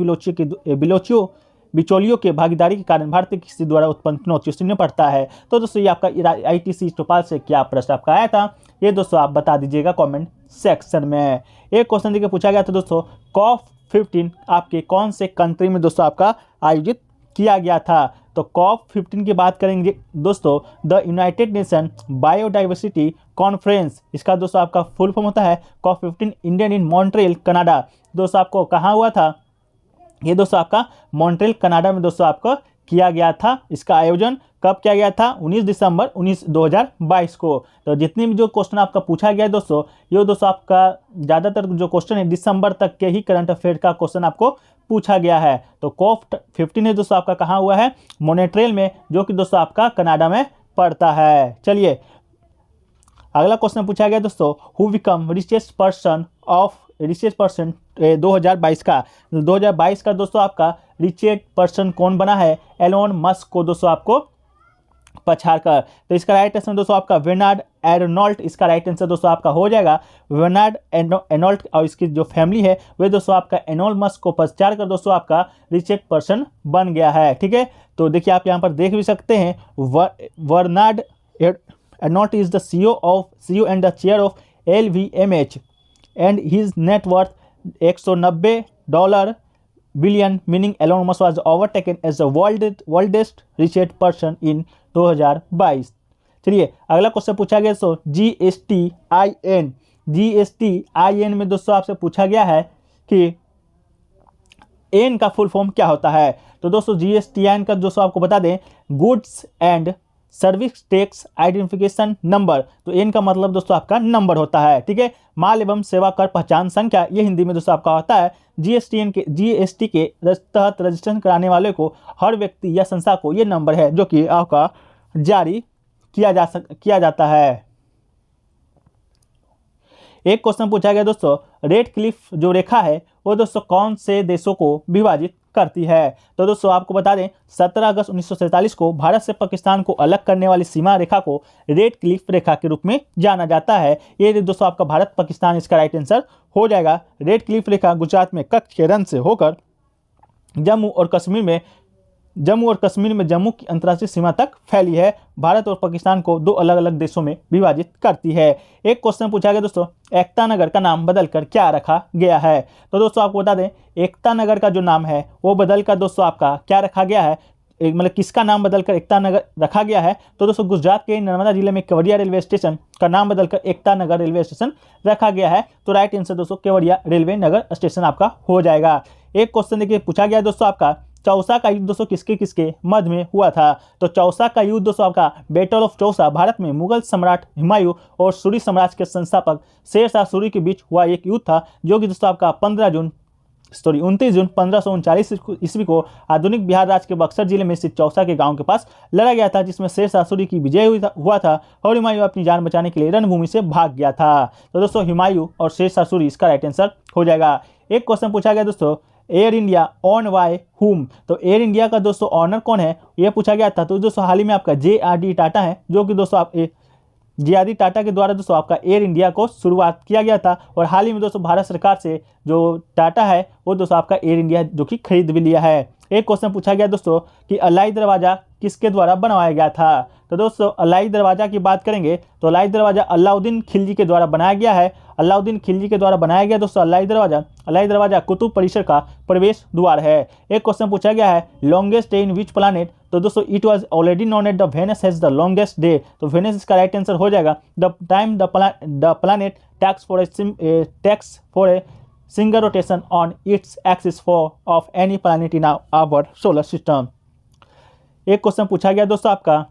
बिचौलियों के भागीदारी के कारण भारतीय कृषि द्वारा उत्पन्न चुनौतियों से निपटता है। तो दोस्तों ये आपका ITC चौपाल से क्या प्रश्न आपका आया था, ये दोस्तों आप बता दीजिएगा कमेंट सेक्शन में। एक क्वेश्चन देखिए पूछा गया था दोस्तों COP15 आपके कौन से कंट्री में दोस्तों आपका आयोजित किया गया था। तो COP15 की बात करेंगे दोस्तों the United nation biodiversity conference, इसका दोस्तों आपका फुल फॉर्म होता है COP15 Indian in Montreal Canada. दोस्तों आपको कहाँ हुआ था, ये दोस्तों आपका मॉन्ट्रियल कनाडा में दोस्तों आपको किया गया था। इसका आयोजन कब किया गया था, 19 दिसंबर 2022 को। तो जितने भी जो क्वेश्चन आपका पूछा गया है दोस्तों, ये दोस्तों आपका ज़्यादातर जो क्वेश्चन है दिसंबर तक के ही करंट अफेयर का क्वेश्चन आपको पूछा गया है। तो COP15 है दोस्तों आपका कहाँ हुआ है, मॉन्ट्रियल में, जो कि दोस्तों आपका कनाडा में पड़ता है। चलिए अगला क्वेश्चन पूछा गया दोस्तों हु बिकम रिचेस्ट पर्सन 2022 का 2022 का दोस्तों आपका रिचेस्ट पर्सन कौन बना है, एलोन मस्क को दोस्तों आपको पछाड़ कर। तो इसका राइट आंसर दोस्तों आपका बेर्नार्ड एर्नोल्ट, इसका राइट आंसर दोस्तों आपका हो जाएगा बेर्नार्ड एर्नोल्ट, और इसकी जो फैमिली है वे दोस्तों आपका एलोन मस्क को पछाड़ कर दोस्तों आपका रिचेस्ट पर्सन बन गया है। ठीक है, तो देखिए आप यहाँ पर देख भी सकते हैं Bernard Arnault is the CEO and the chair of LVMH and his net worth $190 billion, meaning Elon Musk was overtaken as the world's richest person in 2022। चलिए अगला क्वेश्चन पूछा गया सो GSTIN में दोस्तों आपसे पूछा गया है कि एन का फुल फॉर्म क्या होता है। तो दोस्तों GSTIN का दोस्तों आपको बता दें goods and service tax identification number. तो एन का मतलब दोस्तों आपका नंबर होता है। ठीक है, माल एवं सेवा कर पहचान संख्या, ये हिंदी में दोस्तों आपका होता है। GST के तहत रजिस्ट्रेशन कराने वाले को हर व्यक्ति या संस्था को ये नंबर है जो कि आपका जारी किया जाता है। एक क्वेश्चन पूछा गया दोस्तों रेड क्लिफ जो रेखा है वो दोस्तों कौन से देशों को विभाजित करती है? तो दोस्तों आपको बता दें 17 अगस्त 1947 को भारत से पाकिस्तान को अलग करने वाली सीमा रेखा को रेड क्लिफ रेखा के रूप में जाना जाता है। ये दोस्तों आपका भारत पाकिस्तान इसका राइट आंसर हो जाएगा। रेड क्लिफ रेखा गुजरात में कच्छ के रण से होकर जम्मू और कश्मीर में जम्मू की अंतर्राष्ट्रीय सीमा तक फैली है। भारत और पाकिस्तान को दो अलग अलग देशों में विभाजित करती है। एक क्वेश्चन पूछा गया दोस्तों, एकता नगर का नाम बदलकर क्या रखा गया है? तो दोस्तों आपको बता दें एकता नगर का जो नाम है वो बदलकर दोस्तों आपका क्या रखा गया है, मतलब किसका नाम बदलकर एकता नगर रखा गया है? तो दोस्तों गुजरात के नर्मदा जिले में केवड़िया रेलवे स्टेशन का नाम बदलकर एकता नगर रेलवे स्टेशन रखा गया है। तो राइट आंसर दोस्तों केवड़िया रेलवे नगर स्टेशन आपका हो जाएगा। एक क्वेश्चन देखिए पूछा गया दोस्तों आपका चौसा का युद्ध दोस्तों किसके किसके मध्य में हुआ था? तो चौसा का युद्ध दोस्तों आपका बैटल ऑफ चौसा भारत में मुगल सम्राट हुमायूं और सूरी साम्राज्य के संस्थापक शेर शाह सूरी के बीच हुआ एक युद्ध था, जो कि दोस्तों आपका 29 जून 1539 ईस्वी को आधुनिक बिहार राज्य के बक्सर जिले में स्थित चौसा के गांव के पास लड़ा गया था, जिसमें शेर शाह सूरी की विजय हुआ था और हुमायूं अपनी जान बचाने के लिए रणभूमि से भाग गया था। तो दोस्तों हुमायूं और शेर शाह सूरी इसका राइट आंसर हो जाएगा। एक क्वेश्चन पूछा गया दोस्तों air India on by whom? तो एयर इंडिया का दोस्तों ऑनर कौन है यह पूछा गया था। तो दोस्तों हाल ही में आपका JRD टाटा है, जो कि दोस्तों आप JRD टाटा के द्वारा दोस्तों आपका एयर इंडिया को शुरुआत किया गया था और हाल ही में दोस्तों भारत सरकार से जो टाटा है वो दोस्तों आपका एयर इंडिया जो कि खरीद भी लिया है। एक क्वेश्चन पूछा गया दोस्तों कि अलाई दरवाजा किसके द्वारा बनवाया गया था? तो दोस्तों अलाई दरवाजा की बात करेंगे तो अलाई दरवाजा अलाउद्दीन खिलजी के द्वारा बनाया गया है। अलाउद्दीन खिलजी के द्वारा बनाया गया दोस्तों अलाई दरवाजा कुतुब परिसर का प्रवेश द्वार है। एक क्वेश्चन पूछा गया है longest day in which planet? तो दोस्तों it was already known at the Venus has the longest day. तो वेनस इसका राइट आंसर हो जाएगा। The time the planet takes for a single rotation on its axis of any planet in our solar system. एक question पूछा गया दोस्तों आपका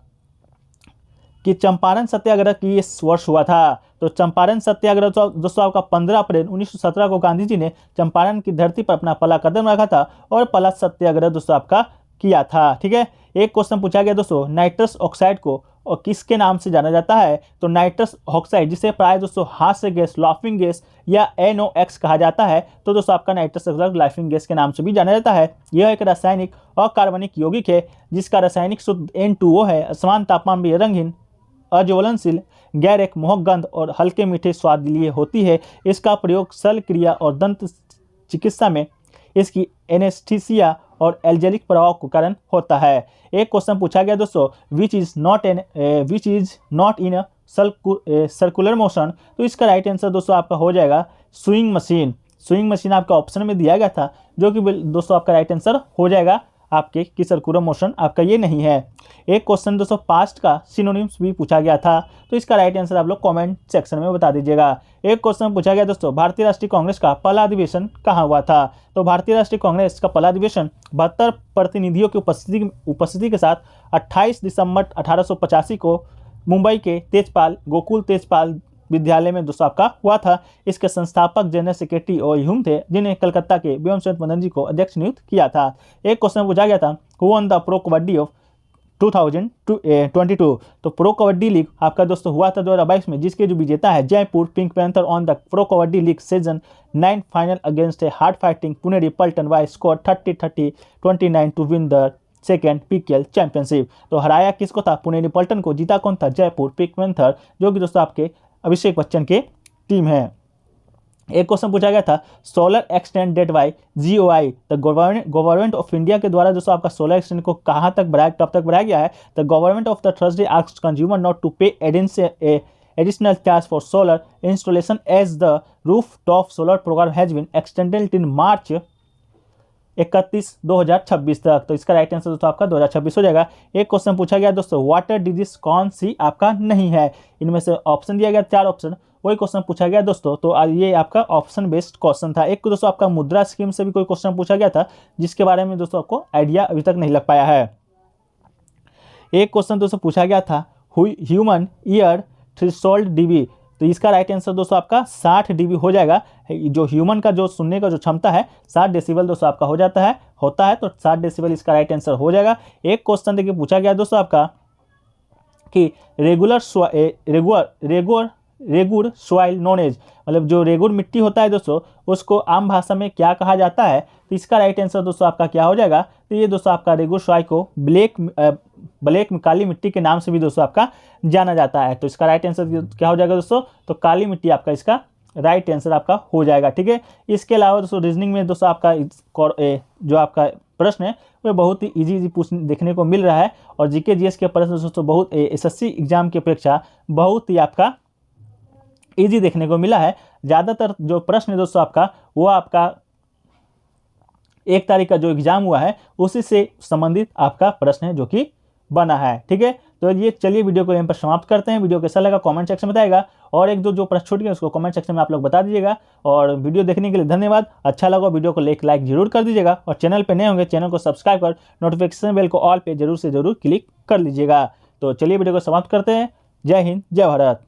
कि चंपारण सत्याग्रह किस वर्ष हुआ था? तो चंपारण सत्याग्रह दोस्तों आपका 15 अप्रैल 1917 को गांधी जी ने चंपारण की धरती पर अपना पहला कदम रखा था और पहला सत्याग्रह दोस्तों आपका किया था। ठीक है। एक क्वेश्चन पूछा गया दोस्तों नाइट्रस ऑक्साइड को और किसके नाम से जाना जाता है? तो नाइट्रस ऑक्साइड जिसे प्राय दोस्तों हास्य गैस, लाफिंग गैस या NOx कहा जाता है, तो दोस्तों आपका नाइट्रस ऑक्साइड लाफिंग गैस के नाम से भी जाना जाता है। यह एक रासायनिक और कार्बनिक यौगिक है जिसका रासायनिक सूत्र N2O है। समान तापमान में रंगहीन, अज्वलनशील, गैर एक मोहक गंध और हल्के मीठे स्वाद लिए होती है। इसका प्रयोग शल्य क्रिया और दंत चिकित्सा में इसकी एनेस्थीसिया और एल्जेलिक प्रभाव के कारण होता है। एक क्वेश्चन पूछा गया दोस्तों which is not in circular motion? तो इसका राइट आंसर दोस्तों आपका हो जाएगा स्विंग मशीन। स्विंग मशीन आपका ऑप्शन में दिया गया था, जो कि दोस्तों आपका राइट आंसर हो जाएगा आपके कि सर्कुलर मोशन आपका ये नहीं है। एक क्वेश्चन दोस्तों पास्ट का सिनोनिम्स भी पूछा गया था, तो इसका राइट आंसर आप लोग कमेंट सेक्शन में बता दीजिएगा। एक क्वेश्चन पूछा गया दोस्तों भारतीय राष्ट्रीय कांग्रेस का पहला अधिवेशन कहाँ हुआ था? तो भारतीय राष्ट्रीय कांग्रेस का पहला अधिवेशन 72 प्रतिनिधियों की उपस्थिति के साथ 28 दिसंबर 1885 को मुंबई के गोकुल तेजपाल विद्यालय में दोस्तों आपका हुआ था। इसके संस्थापक जनरल सेक्रेटरी और ह्यूम थे, जिन्हें कलकत्ता के व्योमचंद्र मदन जी को अध्यक्ष नियुक्त किया था। एक क्वेश्चन पूछा गया था who one the pro kabaddi of 2022? तो प्रो कबड्डी लीग आपका दोस्तों हुआ था 2022 में, जिसके जो विजेता है Jaipur pink panther on the pro kabaddi league season 9 final against a hard fighting Puneri Paltan by score 30-30-29 to win the second PKL championship. तो हराया किसको था? पुनेरी पल्टन को। जीता कौन था? जयपुर पिंक पैंथर, जो कि दोस्तों आपके अभिषेक बच्चन के टीम है। एक क्वेश्चन पूछा गया था solar extended by GOI the government of India के द्वारा दोस्तों आपका सोलर एक्सटेंड को कहाँ तक कब तक बढ़ाया गया है? The government of the Thursday asked consumer not to pay additional charge for solar installation as the roof top solar programme has been extended in March 31, 2026 तक। तो इसका राइट आंसर दोस्तों आपका 2026 हो जाएगा। एक क्वेश्चन पूछा गया दोस्तों वाटर डिजीज कौन सी आपका नहीं है? इनमें से ऑप्शन दिया गया 4 ऑप्शन, वही क्वेश्चन पूछा गया दोस्तों। तो ये आपका ऑप्शन बेस्ड क्वेश्चन था। एक दोस्तों आपका मुद्रा स्कीम से भी कोई क्वेश्चन पूछा गया था, जिसके बारे में दोस्तों आपको आइडिया अभी तक नहीं लग पाया है। एक क्वेश्चन दोस्तों पूछा गया था ह्यूमन ईयर थ्रेशोल्ड dB? तो इसका राइट आंसर दोस्तों आपका 60 dB हो जाएगा। जो ह्यूमन का जो सुनने का जो क्षमता है 60 डेसिबल दोस्तों आपका होता है तो 60 डेसिबल इसका राइट आंसर हो जाएगा। एक क्वेश्चन देखिए पूछा गया दोस्तों आपका कि रेगुड़ सॉइल नोन एज, मतलब जो रेगुड़ मिट्टी होता है दोस्तों उसको आम भाषा में क्या कहा जाता है, तो इसका राइट आंसर दोस्तों आपका क्या हो जाएगा, तो ये दोस्तों आपका रेगुड़ सॉइल को ब्लैक काली मिट्टी के नाम से भी दोस्तों आपका जाना जाता है। तो इसका राइट आंसर क्या हो जाएगा दोस्तों, तो काली मिट्टी आपका इसका राइट आंसर आपका हो जाएगा। ठीक है, इसके अलावा दोस्तों रीजनिंग में दोस्तों आपका जो आपका प्रश्न है वह बहुत ही इजी पूछने देखने को मिल रहा है, और जीके जीएस के प्रश्न दोस्तों बहुत एसएससी एग्जाम की अपेक्षा बहुत ही आपका इजी देखने को मिला है। ज़्यादातर जो प्रश्न है दोस्तों आपका वो आपका 1 तारीख का जो एग्जाम हुआ है उसी से संबंधित आपका प्रश्न है जो कि बना है। ठीक है, तो ये चलिए वीडियो को यहाँ पर समाप्त करते हैं। वीडियो कैसा लगा कमेंट सेक्शन में बताएगा, और एक दो जो प्रश्न छूट गए उसको कमेंट सेक्शन में आप लोग बता दीजिएगा। और वीडियो देखने के लिए धन्यवाद। अच्छा लगा वीडियो को लाइक जरूर कर दीजिएगा, और चैनल पे नए होंगे चैनल को सब्सक्राइब कर नोटिफिकेशन बेल को ऑल पे जरूर से जरूर क्लिक कर लीजिएगा। तो चलिए वीडियो को समाप्त करते हैं। जय हिंद, जय भारत।